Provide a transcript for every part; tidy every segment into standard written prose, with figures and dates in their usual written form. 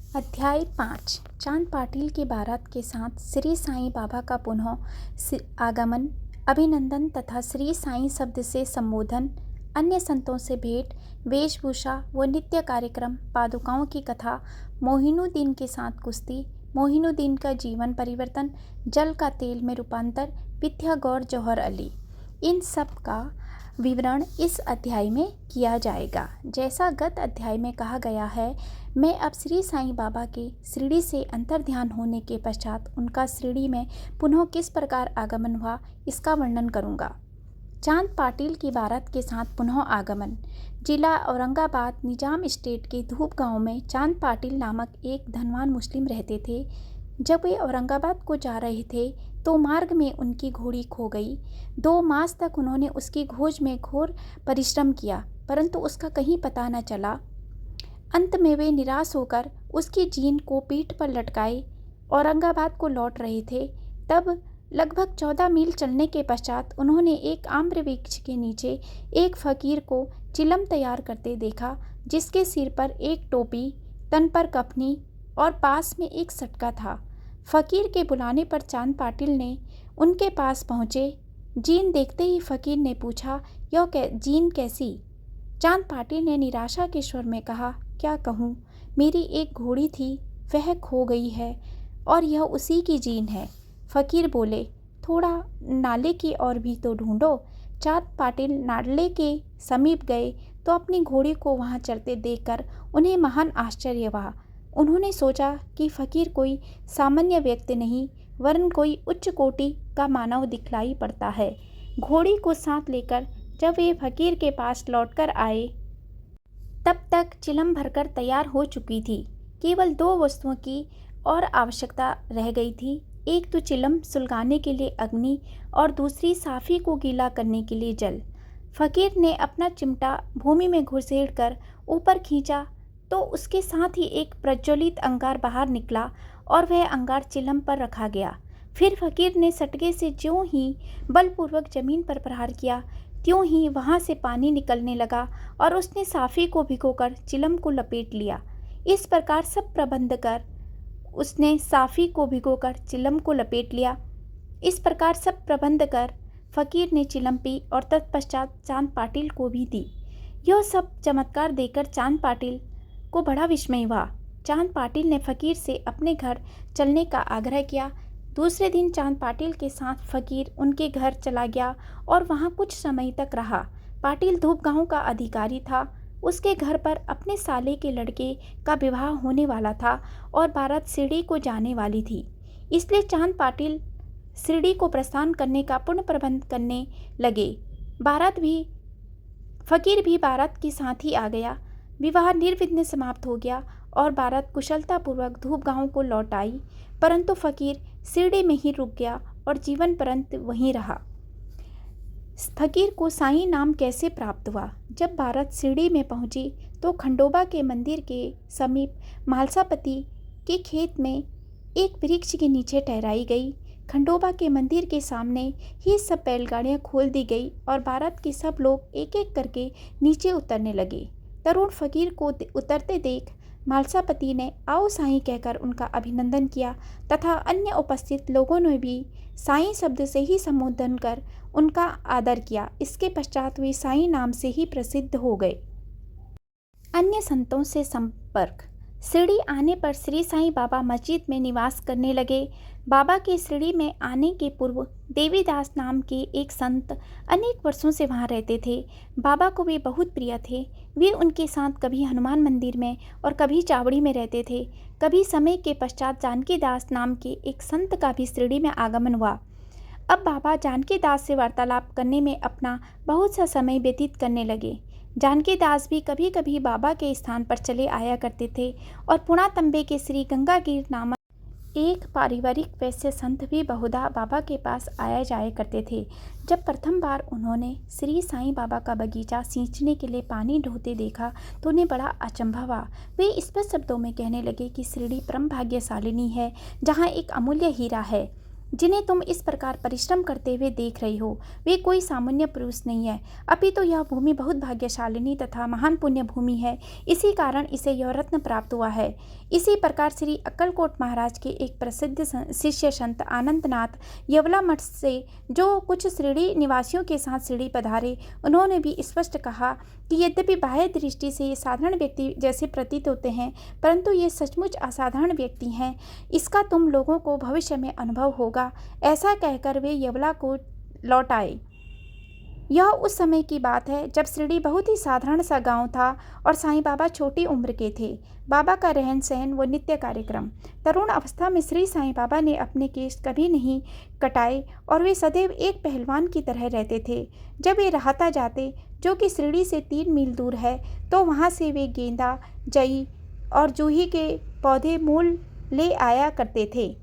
अध्याय 5 चांद पाटिल की बारात के साथ श्री साईं बाबा का पुनः आगमन, अभिनंदन तथा श्री साईं शब्द से संबोधन, अन्य संतों से भेंट, वेशभूषा व नित्य कार्यक्रम, पादुकाओं की कथा, मोहिनुद्दीन के साथ कुश्ती, मोहिनुद्दीन का जीवन परिवर्तन, जल का तेल में रूपांतर, विद्या गौर जौहर अली, इन सब का विवरण इस अध्याय में किया जाएगा। जैसा गत अध्याय में कहा गया है, मैं अब श्री साईं बाबा के शिरडी से अंतर्ध्यान होने के पश्चात उनका शिरडी में पुनः किस प्रकार आगमन हुआ, इसका वर्णन करूंगा। चांद पाटिल की बारात के साथ पुनः आगमन। जिला औरंगाबाद, निजाम स्टेट के धूप गांव में चांद पाटिल नामक एक धनवान मुस्लिम रहते थे। जब वे औरंगाबाद को जा रहे थे तो मार्ग में उनकी घोड़ी खो गई। 2 मास तक उन्होंने उसकी खोज में घोर परिश्रम किया, परंतु उसका कहीं पता न चला। अंत में वे निराश होकर उसकी जीन को पीठ पर लटकाए औरंगाबाद को लौट रहे थे। तब लगभग 14 मील चलने के पश्चात उन्होंने एक आम्र वृक्ष के नीचे एक फकीर को चिलम तैयार करते देखा, जिसके सिर पर एक टोपी, तन पर कफनी और पास में एक सटका था। फकीर के बुलाने पर चांद पाटिल ने उनके पास पहुँचे। जीन देखते ही फकीर ने पूछा, यह जीन कैसी? चांद पाटिल ने निराशा के स्वर में कहा, क्या कहूँ, मेरी एक घोड़ी थी, वह खो गई है और यह उसी की जीन है। फकीर बोले, थोड़ा नाले की ओर भी तो ढूंढो। चांद पाटिल नाले के समीप गए तो अपनी घोड़ी को वहां चरते देखकर उन्हें महान आश्चर्य हुआ। उन्होंने सोचा कि फकीर कोई सामान्य व्यक्ति नहीं, वरन कोई उच्च कोटि का मानव दिखलाई पड़ता है। घोड़ी को साथ लेकर जब वे फकीर के पास लौटकर आए, तब तक चिलम भरकर तैयार हो चुकी थी। केवल 2 वस्तुओं की और आवश्यकता रह गई थी। एक तो चिलम सुलगाने के लिए अग्नि और दूसरी साफी को गीला करने के लिए जल। फकीर ने अपना चिमटा भूमि में घुसेड़कर ऊपर खींचा तो उसके साथ ही एक प्रज्वलित अंगार बाहर निकला और वह अंगार चिलम पर रखा गया। फिर फकीर ने सटके से ज्यों ही बलपूर्वक जमीन पर प्रहार किया, त्यों ही वहां से पानी निकलने लगा और उसने साफी को भिगोकर चिलम को लपेट लिया। इस प्रकार सब प्रबंध कर उसने साफी को भिगोकर चिलम को लपेट लिया। इस प्रकार सब प्रबंध कर फकीर ने चिलम पी और तत्पश्चात चांद पाटिल को भी दी। यह सब चमत्कार देखकर चांद पाटिल को बड़ा विस्मय हुआ। चांद पाटिल ने फकीर से अपने घर चलने का आग्रह किया। दूसरे दिन चांद पाटिल के साथ फकीर उनके घर चला गया और वहां कुछ समय तक रहा। पाटिल धूप गांव का अधिकारी था। उसके घर पर अपने साले के लड़के का विवाह होने वाला था और बारात शिरडी को जाने वाली थी। इसलिए चांद पाटिल शिरडी को प्रस्थान करने का पूर्ण प्रबंध करने लगे। फकीर भी बारात के साथ ही आ गया। विवाह निर्विघ्न समाप्त हो गया और बारात कुशलतापूर्वक धूप गांव को लौट आई, परंतु फकीर शिरडी में ही रुक गया और जीवन पर्यंत वहीं रहा। फकीर को साईं नाम कैसे प्राप्त हुआ? जब बारात शिरडी में पहुंची तो खंडोबा के मंदिर के समीप मालसापति के खेत में एक वृक्ष के नीचे ठहराई गई। खंडोबा के मंदिर के सामने ही सब बैलगाड़ियां खोल दी गई और बारात के सब लोग एक एक करके नीचे उतरने लगे। तरुण फकीर को उतरते देख मालसापति ने आओ साईं कहकर उनका अभिनंदन किया तथा अन्य उपस्थित लोगों ने भी साईं शब्द से ही संबोधन कर उनका आदर किया। इसके पश्चात वे साईं नाम से ही प्रसिद्ध हो गए। अन्य संतों से संपर्क। शिरडी आने पर श्री साईं बाबा मस्जिद में निवास करने लगे। बाबा के शिरडी में आने के पूर्व देवीदास नाम के एक संत अनेक वर्षों से वहाँ रहते थे। बाबा को वे बहुत प्रिय थे। वे उनके साथ कभी हनुमान मंदिर में और कभी चावड़ी में रहते थे। कभी समय के पश्चात जानकी दास नाम के एक संत का भी शिरडी में आगमन हुआ। अब बाबा जानकी दास से वार्तालाप करने में अपना बहुत सा समय व्यतीत करने लगे। जानकी दास भी कभी कभी बाबा के स्थान पर चले आया करते थे और पुणातंबे के श्री गंगागीर नामक एक पारिवारिक वैश्य संत भी बहुधा बाबा के पास आया जाया करते थे। जब प्रथम बार उन्होंने श्री साईं बाबा का बगीचा सींचने के लिए पानी ढोते देखा तो उन्हें बड़ा अचंभा हुआ। वे स्पष्ट शब्दों में कहने लगे कि शिरडी परम भाग्यशालिनी है, जहाँ एक अमूल्य हीरा है। जिन्हें तुम इस प्रकार परिश्रम करते हुए देख रही हो वे कोई सामान्य पुरुष नहीं है, अपितु यह भूमि बहुत भाग्यशालिनी तथा महान पुण्य भूमि है। इसी कारण इसे यह रत्न प्राप्त हुआ है। इसी प्रकार श्री अक्कलकोट महाराज के एक प्रसिद्ध शिष्य संत आनंदनाथ यवला मठ से जो कुछ शिरडी निवासियों के साथ शिरडी पधारे, उन्होंने भी स्पष्ट कहा कि यद्यपि बाह्य दृष्टि से ये साधारण व्यक्ति जैसे प्रतीत होते हैं, परंतु ये सचमुच असाधारण व्यक्ति हैं। इसका तुम लोगों को भविष्य में अनुभव होगा। ऐसा कहकर वे यवला को लौट आए। यह उस समय की बात है जब शिरडी बहुत ही साधारण सा गांव था और साईं बाबा छोटी उम्र के थे। बाबा का रहन सहन व नित्य कार्यक्रम। तरुण अवस्था में श्री साईं बाबा ने अपने केश कभी नहीं कटाए और वे सदैव एक पहलवान की तरह रहते थे। जब वे राहता जाते, जो कि शिरडी से 3 मील दूर है, तो वहाँ से वे गेंदा, जई और जूही के पौधे मूल ले आया करते थे।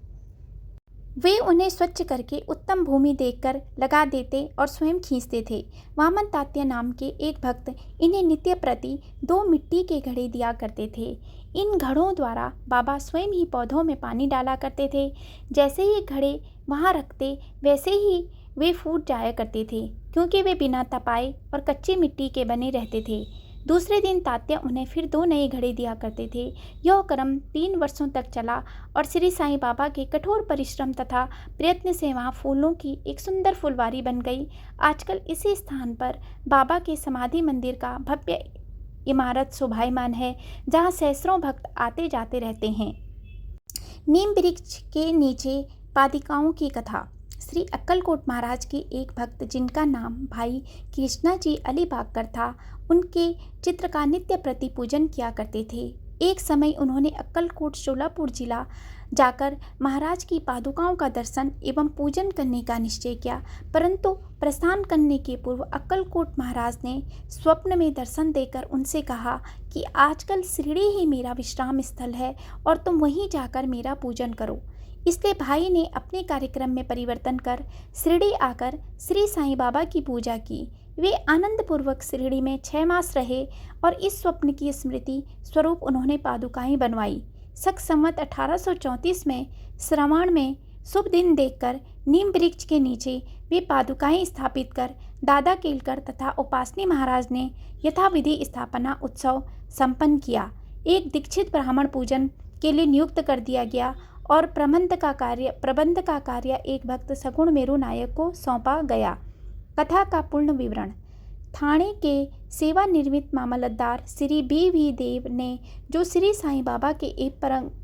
वे उन्हें स्वच्छ करके उत्तम भूमि देखकर लगा देते और स्वयं खींचते थे। वामन तात्या नाम के एक भक्त इन्हें नित्य प्रति 2 मिट्टी के घड़े दिया करते थे। इन घड़ों द्वारा बाबा स्वयं ही पौधों में पानी डाला करते थे। जैसे ही घड़े वहाँ रखते वैसे ही वे फूट जाया करते थे, क्योंकि वे बिना तपाए और कच्ची मिट्टी के बने रहते थे। दूसरे दिन तात्या उन्हें फिर 2 नए घड़े दिया करते थे। यह क्रम 3 वर्षों तक चला और श्री साईं बाबा के कठोर परिश्रम तथा प्रयत्न से वहाँ फूलों की एक सुंदर फुलवारी बन गई। आजकल इसी स्थान पर बाबा के समाधि मंदिर का भव्य इमारत शोभायमान है, जहाँ सैकड़ों भक्त आते जाते रहते हैं। नीम वृक्ष के नीचे पादिकाओं की कथा। श्री अक्कलकोट महाराज के एक भक्त, जिनका नाम भाई कृष्णा जी अलीबागकर था, उनके चित्र का नित्य प्रति पूजन किया करते थे। एक समय उन्होंने अक्कलकोट सोलापुर जिला जाकर महाराज की पादुकाओं का दर्शन एवं पूजन करने का निश्चय किया, परंतु प्रस्थान करने के पूर्व अक्कलकोट महाराज ने स्वप्न में दर्शन देकर उनसे कहा कि आजकल शिरडी ही मेरा विश्राम स्थल है और तुम वहीं जाकर मेरा पूजन करो। इसलिए भाई ने अपने कार्यक्रम में परिवर्तन कर शिरडी आकर श्री साईं बाबा की पूजा की। वे आनंदपूर्वक शिरडी में 6 मास रहे और इस स्वप्न की स्मृति स्वरूप उन्होंने पादुकाएं बनवाई। शक संवत 1834 में श्रावण में शुभ दिन देखकर नीम वृक्ष के नीचे वे पादुकाएं स्थापित कर दादा केलकर तथा उपासनी महाराज ने यथाविधि स्थापना उत्सव संपन्न किया। एक दीक्षित ब्राह्मण पूजन के लिए नियुक्त कर दिया गया और प्रबंध का कार्य एक भक्त सगुण मेरू नायक को सौंपा गया। कथा का पूर्ण विवरण। थाने के सेवानिवृत्त मामलतदार श्री B.V. देव ने, जो श्री साईं बाबा के एक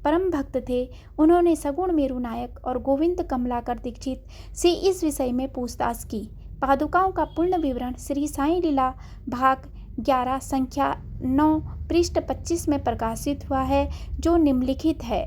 परम भक्त थे, उन्होंने सगुण मेरू नायक और गोविंद कमलाकर दीक्षित से इस विषय में पूछताछ की। पादुकाओं का पूर्ण विवरण श्री साईं लीला भाग 11 संख्या 9 पृष्ठ 25 में प्रकाशित हुआ है, जो निम्नलिखित है।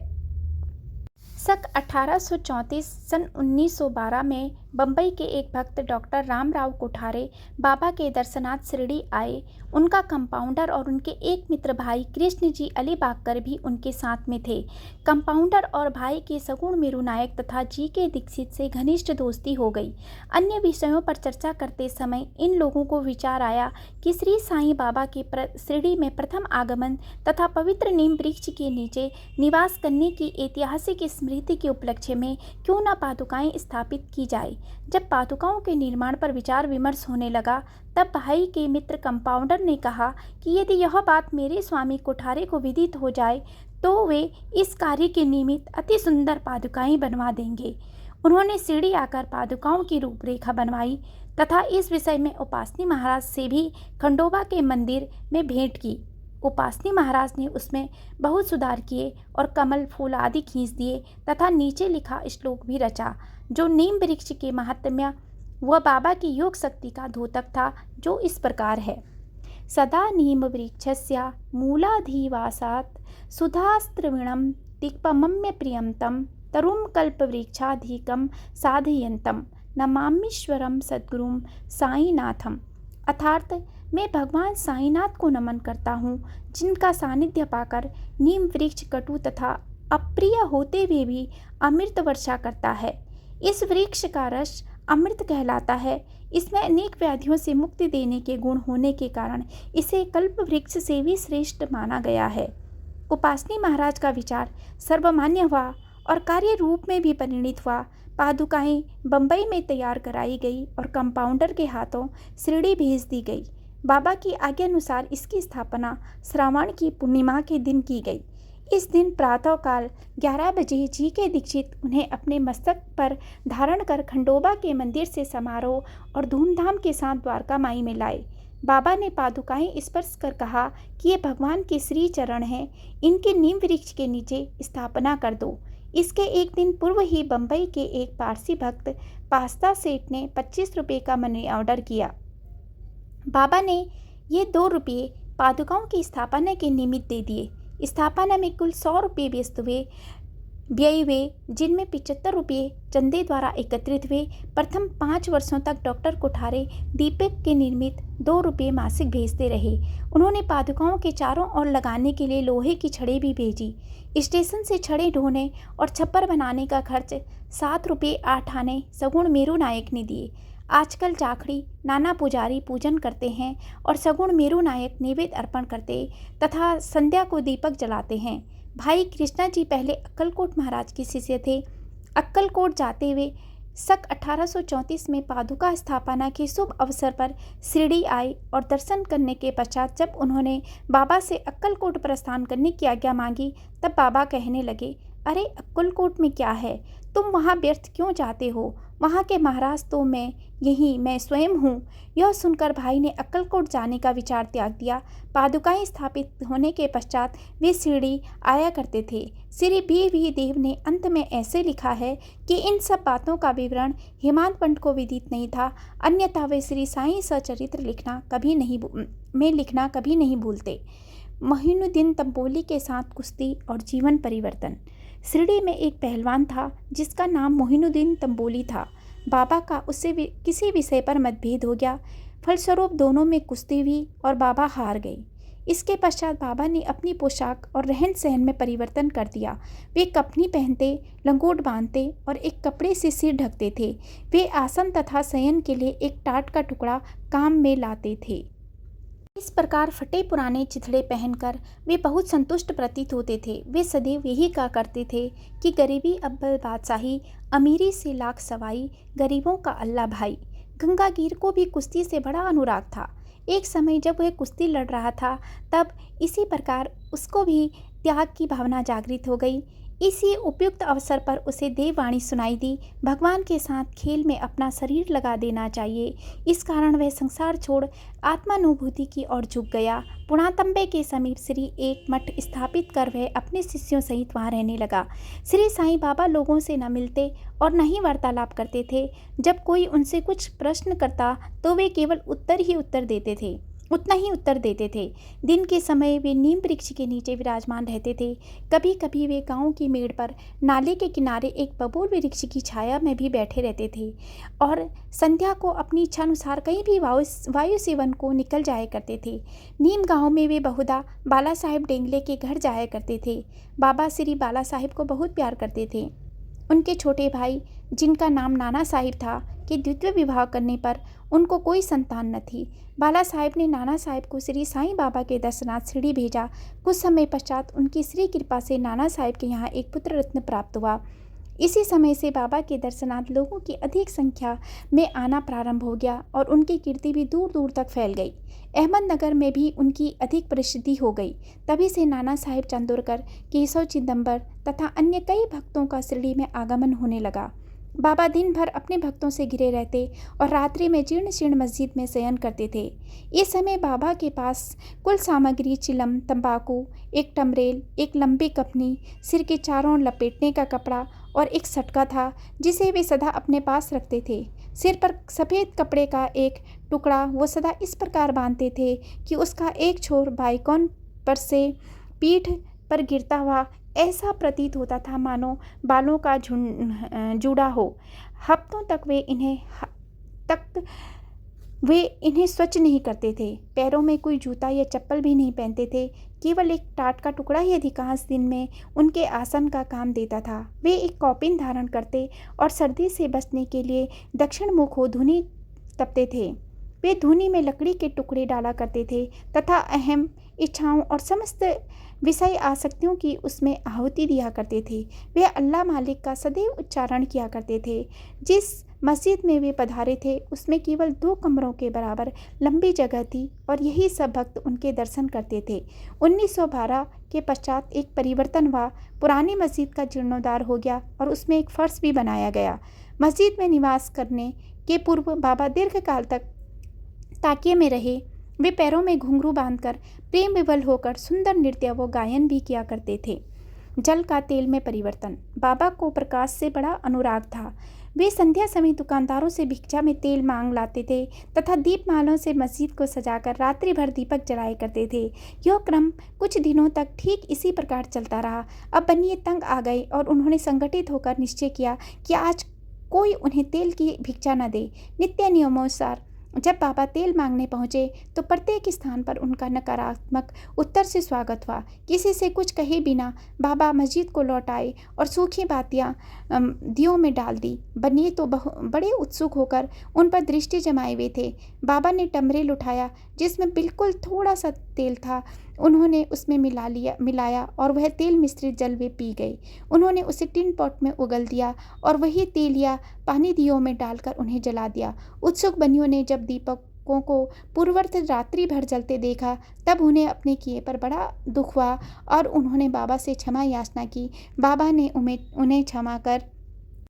सक 1834 सन 1912 में बम्बई के एक भक्त डॉक्टर रामराव कोठारे बाबा के दर्शनार्थ शिरडी आए। उनका कंपाउंडर और उनके एक मित्र भाई कृष्ण जी अलीबागकर भी उनके साथ में थे। कंपाउंडर और भाई के सगुण मेरू नायक तथा जी के दीक्षित से घनिष्ठ दोस्ती हो गई। अन्य विषयों पर चर्चा करते समय इन लोगों को विचार आया कि श्री साईं बाबा के शिरडी में प्रथम आगमन तथा पवित्र नीम वृक्ष के नीचे निवास करने की ऐतिहासिक स्मृति के उपलक्ष्य में क्यों न पादुकाएं स्थापित की जाए। जब पादुकाओं के निर्माण पर विचार विमर्श होने लगा, तब भाई के मित्र कंपाउंडर ने कहा कि यदि यह बात मेरे स्वामी कोठारे को विदित हो जाए तो वे इस कार्य के निमित्त अति सुंदर पादुकाएं बनवा देंगे। उन्होंने शिरडी आकर पादुकाओं की रूपरेखा बनवाई तथा इस विषय में उपासनी महाराज से भी खंडोबा के मंदिर में भेंट की। उपासनी महाराज ने उसमें बहुत सुधार किए और कमल फूल आदि खींच दिए तथा नीचे लिखा श्लोक भी रचा, जो नीम वृक्ष के महात्म्य व बाबा की योग शक्ति का द्योतक था, जो इस प्रकार है। सदा नीम वृक्षस्य मूलाधिवासात् सुधास्त्रविणं दिक्पमम्य प्रियं तं तरुं कल्पवृक्षाधिकं साधयन्तं नमामीश्वरं सद्गुरुं साईनाथम। अर्थात मैं भगवान साईनाथ को नमन करता हूँ, जिनका सानिध्य पाकर नीम वृक्ष कटु तथा अप्रिय होते हुए भी अमृत वर्षा करता है। इस वृक्ष का रस अमृत कहलाता है। इसमें अनेक व्याधियों से मुक्ति देने के गुण होने के कारण इसे कल्प वृक्ष से भी श्रेष्ठ माना गया है। उपासनी महाराज का विचार सर्वमान्य हुआ और कार्य रूप में भी परिणित हुआ। पादुकाएं बम्बई में तैयार कराई गई और कंपाउंडर के हाथों शिरडी भेज दी गई। बाबा की आज्ञानुसार इसकी स्थापना श्रावण की पूर्णिमा के दिन की गई। इस दिन प्रातःकाल 11 बजे जी के दीक्षित उन्हें अपने मस्तक पर धारण कर खंडोबा के मंदिर से समारोह और धूमधाम के साथ द्वारका माई में लाए। बाबा ने पादुकाएं स्पर्श कर कहा कि ये भगवान के श्री चरण हैं, इनके नीम वृक्ष के नीचे स्थापना कर दो। इसके एक दिन पूर्व ही बम्बई के एक पारसी भक्त पास्ता सेठ ने 25 रुपये का मनी ऑर्डर किया। बाबा ने ये 2 रुपये पादुकाओं की स्थापना के निमित्त दे दिए। स्थापना में कुल 100 रुपये व्यय हुए, जिनमें 75 रुपये चंदे द्वारा एकत्रित हुए। प्रथम 5 वर्षों तक डॉक्टर कोठारे दीपक के निर्मित 2 रुपये मासिक भेजते रहे। उन्होंने पादुकाओं के चारों ओर लगाने के लिए लोहे की छड़ें भी भेजी। स्टेशन से छड़ें ढोने और छप्पर बनाने का खर्च 7 रुपये 8 आने सगुण मेरू नायक ने दिए। आजकल जाखड़ी नाना पुजारी पूजन करते हैं और सगुण मेरू नायक नैवेद्य अर्पण करते तथा संध्या को दीपक जलाते हैं। भाई कृष्णा जी पहले अक्कलकोट महाराज के शिष्य थे। अक्कलकोट जाते हुए 1834 में पादुका स्थापना के शुभ अवसर पर शिरडी आए और दर्शन करने के पश्चात जब उन्होंने बाबा से अक्कलकोट प्रस्थान करने की आज्ञा मांगी, तब बाबा कहने लगे, अरे अक्कलकोट में क्या है, तुम वहाँ व्यर्थ क्यों जाते हो, वहाँ के महाराज तो मैं स्वयं हूँ। यह सुनकर भाई ने अक्कलकोट जाने का विचार त्याग दिया। पादुकाएं स्थापित होने के पश्चात वे शिरडी आया करते थे। श्री बी देव ने अंत में ऐसे लिखा है कि इन सब बातों का विवरण हेमंत पंत को विदित नहीं था, अन्यथा वे श्री साईं सचरित्र लिखना कभी नहीं भूलते। मोहिनुद्दीन तंबोली के साथ कुश्ती और जीवन परिवर्तन। शिरडी में एक पहलवान था जिसका नाम मोहिनुद्दीन तंबोली था। बाबा का उससे किसी विषय पर मतभेद हो गया। फलस्वरूप दोनों में कुश्ती हुई और बाबा हार गए। इसके पश्चात बाबा ने अपनी पोशाक और रहन सहन में परिवर्तन कर दिया। वे कफनी पहनते, लंगोट बांधते और एक कपड़े से सिर ढकते थे। वे आसन तथा शयन के लिए एक टाट का टुकड़ा काम में लाते थे। इस प्रकार फटे पुराने चिथड़े पहनकर वे बहुत संतुष्ट प्रतीत होते थे। वे सदैव यही कहा करते थे कि गरीबी अव्वल बादशाही, अमीरी से लाख सवाई, गरीबों का अल्लाह भाई। गंगागीर को भी कुश्ती से बड़ा अनुराग था। एक समय जब वह कुश्ती लड़ रहा था, तब इसी प्रकार उसको भी त्याग की भावना जागृत हो गई। इसी उपयुक्त अवसर पर उसे देववाणी सुनाई दी, भगवान के साथ खेल में अपना शरीर लगा देना चाहिए। इस कारण वह संसार छोड़ आत्मानुभूति की ओर झुक गया। पुणातंबे के समीप श्री एक मठ स्थापित कर वह अपने शिष्यों सहित वहाँ रहने लगा। श्री साईं बाबा लोगों से न मिलते और न ही वार्तालाप करते थे। जब कोई उनसे कुछ प्रश्न करता तो वे केवल उतना ही उत्तर देते थे। दिन के समय वे नीम वृक्ष के नीचे विराजमान रहते थे। कभी कभी वे गांव की मेड़ पर नाले के किनारे एक बबूल वृक्ष की छाया में भी बैठे रहते थे और संध्या को अपनी इच्छानुसार कहीं भी वायु सेवन को निकल जाया करते थे। नीम गांव में वे बहुधा बाला साहेब डेंगले के घर जाया करते थे। बाबा श्री बाला साहेब को बहुत प्यार करते थे। उनके छोटे भाई, जिनका नाम नाना साहिब था, के द्वितीय विवाह करने पर उनको कोई संतान न थी। बाला साहेब ने नाना साहेब को श्री साईं बाबा के दर्शनार्थ शिरडी भेजा। कुछ समय पश्चात उनकी श्री कृपा से नाना साहेब के यहाँ एक पुत्र रत्न प्राप्त हुआ। इसी समय से बाबा के दर्शनार्थ लोगों की अधिक संख्या में आना प्रारंभ हो गया और उनकी कीर्ति भी दूर दूर तक फैल गई। अहमदनगर में भी उनकी अधिक प्रसिद्धि हो गई। तभी से नाना साहेब चांदोरकर, केशव चिदंबर तथा अन्य कई भक्तों का शिरडी में आगमन होने लगा। बाबा दिन भर अपने भक्तों से घिरे रहते और रात्रि में जीर्ण शीर्ण मस्जिद में शयन करते थे। इस समय बाबा के पास कुल सामग्री चिलम, तंबाकू, एक टमरेल, एक लंबी कफनी, सिर के चारों ओर लपेटने का कपड़ा और एक सटका था, जिसे वे सदा अपने पास रखते थे। सिर पर सफ़ेद कपड़े का एक टुकड़ा वो सदा इस प्रकार बांधते थे कि उसका एक छोर बाईकौन पर से पीठ पर गिरता हुआ ऐसा प्रतीत होता था मानो बालों का जूड़ा हो। हफ्तों तक वे इन्हें स्वच्छ नहीं करते थे। पैरों में कोई जूता या चप्पल भी नहीं पहनते थे। केवल एक टाट का टुकड़ा ही अधिकांश दिन में उनके आसन का काम देता था। वे एक कौपिन धारण करते और सर्दी से बचने के लिए दक्षिण मुख हो धूनी तपते थे। वे धूनी में लकड़ी के टुकड़े डाला करते थे तथा अहम इच्छाओं और समस्त विषय आसक्तियों की उसमें आहुति दिया करते थे। वे अल्लाह मालिक का सदैव उच्चारण किया करते थे। जिस मस्जिद में वे पधारे थे उसमें केवल 2 कमरों के बराबर लंबी जगह थी और यही सब भक्त उनके दर्शन करते थे। 1912 के पश्चात एक परिवर्तन हुआ। पुरानी मस्जिद का जीर्णोद्धार हो गया और उसमें एक फर्श भी बनाया गया। मस्जिद में निवास करने के पूर्व बाबा दीर्घकाल तक ताकिए में रहे। वे पैरों में घुंघरू बांधकर प्रेम विवल होकर सुंदर नृत्य व गायन भी किया करते थे। जल का तेल में परिवर्तन। बाबा को प्रकाश से बड़ा अनुराग था। वे संध्या समय दुकानदारों से भिक्षा में तेल मांग लाते थे तथा दीपमालों से मस्जिद को सजाकर रात्रि भर दीपक जलाया करते थे। यह क्रम कुछ दिनों तक ठीक इसी प्रकार चलता रहा। अब बनिए तंग आ गए और उन्होंने संगठित होकर निश्चय किया कि आज कोई उन्हें तेल की भिक्षा न दे। नित्य नियमोनुसार जब बाबा तेल मांगने पहुंचे तो प्रत्येक स्थान पर उनका नकारात्मक उत्तर से स्वागत हुआ। किसी से कुछ कहे बिना बाबा मस्जिद को लौट आए और सूखी बातियां दियों में डाल दी। बनिए तो बड़े उत्सुक होकर उन पर दृष्टि जमाए हुए थे। बाबा ने टमरेल उठाया जिसमें बिल्कुल थोड़ा सा तेल था। उन्होंने उसमें मिलाया और वह तेल मिश्रित जल वे पी गए। उन्होंने उसे टिन पॉट में उगल दिया और वही तेल या पानी दियों में डालकर उन्हें जला दिया। उत्सुक बनियों ने जब दीपकों को पूर्ववर्त रात्रि भर जलते देखा तब उन्हें अपने किए पर बड़ा दुख हुआ और उन्होंने बाबा से क्षमा याचना की। बाबा ने उन्हें क्षमा कर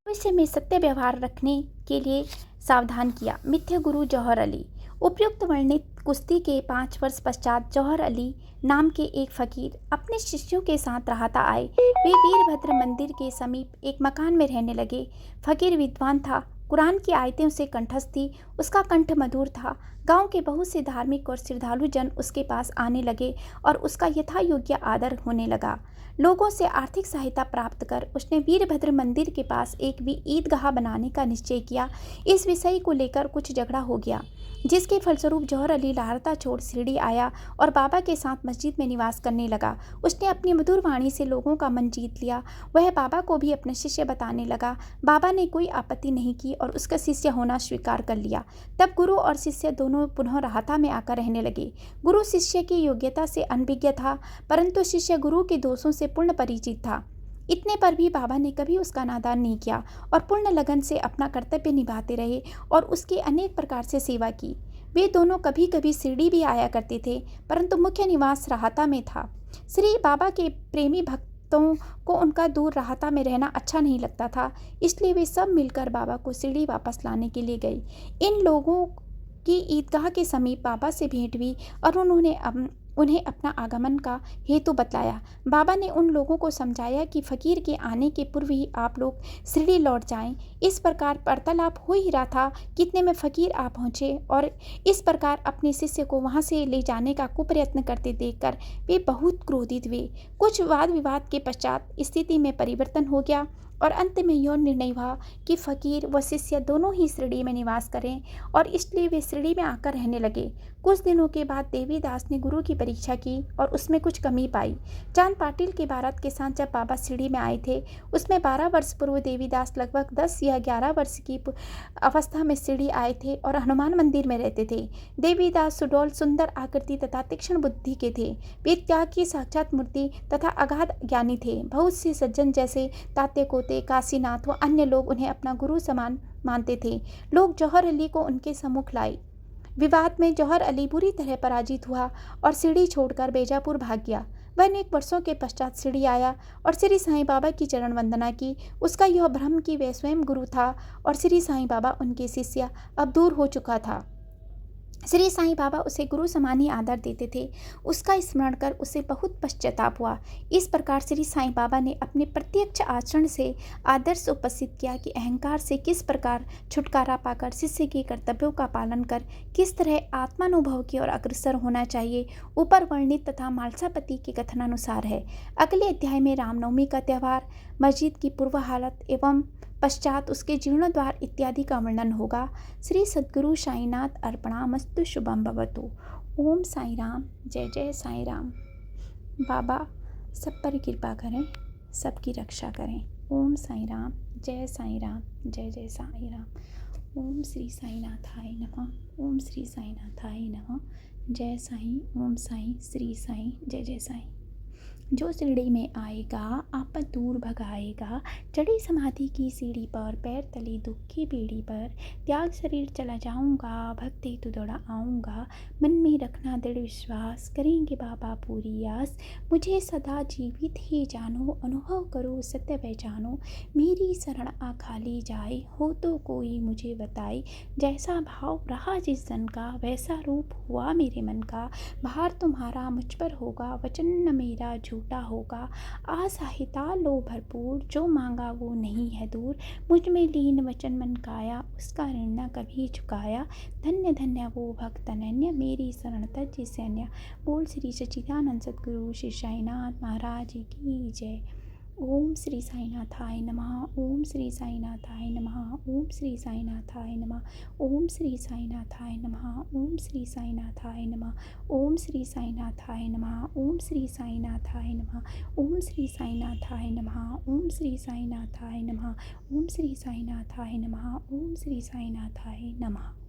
भविष्य में सत्य व्यवहार रखने के लिए सावधान किया। मिथ्या गुरु जौहर अली। उपयुक्त वर्णित कुश्ती के 5 वर्ष पश्चात जौहर अली नाम के एक फकीर अपने शिष्यों के साथ राहता आए। वे वीरभद्र मंदिर के समीप एक मकान में रहने लगे। फकीर विद्वान था। कुरान की आयतें उसे कंठस्थ थी। उसका कंठ मधुर था। गांव के बहुत से धार्मिक और श्रद्धालु जन उसके पास आने लगे और उसका यथा योग्य आदर होने लगा। लोगों से आर्थिक सहायता प्राप्त कर उसने वीरभद्र मंदिर के पास एक भी ईदगाह बनाने का निश्चय किया। इस विषय को लेकर कुछ झगड़ा हो गया जिसके फलस्वरूप जौहर अली लाहरता छोड़ शिरडी आया और बाबा के साथ मस्जिद में निवास करने लगा। उसने अपनी मधुर वाणी से लोगों का मन जीत लिया। वह बाबा को भी अपने शिष्य बताने लगा। बाबा ने कोई आपत्ति नहीं की और उसका शिष्य होना स्वीकार कर लिया। तब गुरु और शिष्य दोनों पुनः राहता में आकर रहने लगे। गुरु शिष्य की योग्यता से अनभिज्ञ था परंतु शिष्य गुरु के दोषों से पूर्ण परिचित था। इतने पर भी बाबा ने कभी उसका नादान नहीं किया और पूर्ण लगन से अपना कर्तव्य निभाते रहे और उसकी अनेक प्रकार से सेवा की। वे दोनों कभी कभी शिरडी भी आया करते थे परंतु मुख्य निवास राहता में था। श्री बाबा के प्रेमी भक्तों को उनका दूर राहता में रहना अच्छा नहीं लगता था, इसलिए वे सब मिलकर बाबा को शिरडी वापस लाने के लिए गए। इन लोगों की ईदगाह के समीप बाबा से भेंट हुई और उन्हें अपना आगमन का हेतु बतलाया। बाबा ने उन लोगों को समझाया कि फकीर के आने के पूर्व ही आप लोग शिरडी लौट जाएं। इस प्रकार वार्तालाप हो ही रहा था कितने में फकीर आ पहुंचे और इस प्रकार अपने शिष्य को वहां से ले जाने का कुप्रयत्न करते देखकर वे बहुत क्रोधित हुए। कुछ वाद विवाद के पश्चात स्थिति में परिवर्तन हो गया और अंत में यह निर्णय हुआ कि फकीर व शिष्य दोनों ही शिरडी में निवास करें और इसलिए वे शिरडी में आकर रहने लगे। कुछ दिनों के बाद देवीदास ने गुरु की परीक्षा की और उसमें कुछ कमी पाई। चांद पाटिल के बारात के साथ जब बाबा शिरडी में आए थे उसमें 12 वर्ष पूर्व देवीदास लगभग 10 या 11 वर्ष की अवस्था में शिरडी आए थे और हनुमान मंदिर में रहते थे। देवीदास सुडौल, सुंदर आकृति तथा तीक्ष्ण बुद्धि के थे। वे त्याग की साक्षात मूर्ति तथा अगाध ज्ञानी थे। बहुत से सज्जन जैसे तात्या कोते, काशीनाथ व अन्य लोग उन्हें अपना गुरु समान मानते थे। लोग जौहर अली को उनके सम्मुख लाए। विवाद में जौहर अली बुरी तरह पराजित हुआ और शिरडी छोड़कर बेजापुर भाग गया। वह अनेक वर्षों के पश्चात शिरडी आया और श्री साईं बाबा की चरण वंदना की। उसका यह भ्रम कि वह स्वयं गुरु था और श्री साईं बाबा उनके शिष्य अब दूर हो चुका था। श्री साईं बाबा उसे गुरु समान ही आदर देते थे। उसका स्मरण कर उसे बहुत पश्चाताप हुआ। इस प्रकार श्री साईं बाबा ने अपने प्रत्यक्ष आचरण से आदर्श उपस्थित किया कि अहंकार से किस प्रकार छुटकारा पाकर शिष्य के कर्तव्यों का पालन कर किस तरह आत्मानुभव की ओर अग्रसर होना चाहिए, ऊपर वर्णित तथा मालसापति के कथनानुसार है। अगले अध्याय में रामनवमी का त्यौहार, मस्जिद की पूर्व हालत एवं पश्चात उसके जीर्णोद्वार इत्यादि का वर्णन होगा। श्री सद्गुरु साईनाथ अर्पणामस्तु। शुभम भवतु। ओम साई राम। जय जय साई राम। बाबा सब पर कृपा करें, सबकी रक्षा करें। ओम साई राम। जय साई राम। जय जय साई राम। ओम श्री साईनाथाय नमः। ओम श्री साईनाथाय नमः। जय साई। ओम साई। श्री साई। जय जय साई। जो सीढ़ी में आएगा आपत दूर भगाएगा। चढ़ी समाधि की सीढ़ी पर, पैर तले दुख की पीढ़ी पर, त्याग शरीर चला जाऊंगा, भक्ति तू दौड़ा आऊँगा। मन में रखना दृढ़ विश्वास, करेंगे बाबा पूरी आस। मुझे सदा जीवित ही जानो, अनुभव करो सत्य पहचानो। मेरी शरण आ खाली जाए, हो तो कोई मुझे बताए। जैसा भाव रहा जिस जन का, वैसा रूप हुआ मेरे मन का। भार तुम्हारा मुझ पर होगा, वचन न मेरा झूठा होगा। आशा हिता लो भरपूर, जो मांगा वो नहीं है दूर। मुझ में लीन वचन मन काया, उसका ऋण न कभी चुकाया। धन्य धन्य वो भक्त अनन्य, मेरी शरण तज सैन्य। बोल श्री सच्चिदानंद सद्गुरु श्री साईनाथ महाराज की जय। ओम श्री साईनाथाय नमः। ओम श्री साईनाथाय नमः। ओम श्री साईनाथाय नमः। ओम श्री साईनाथाय नमः। ओम श्री साईनाथाय नमः। ओम श्री साईनाथाय नमः। ओम श्री साईनाथाय नमः। ओम श्री साईनाथाय नमः। ओम श्री साईनाथाय नमः। ओम श्री साईनाथाय नमः। ओम श्री साईनाथाय नमः।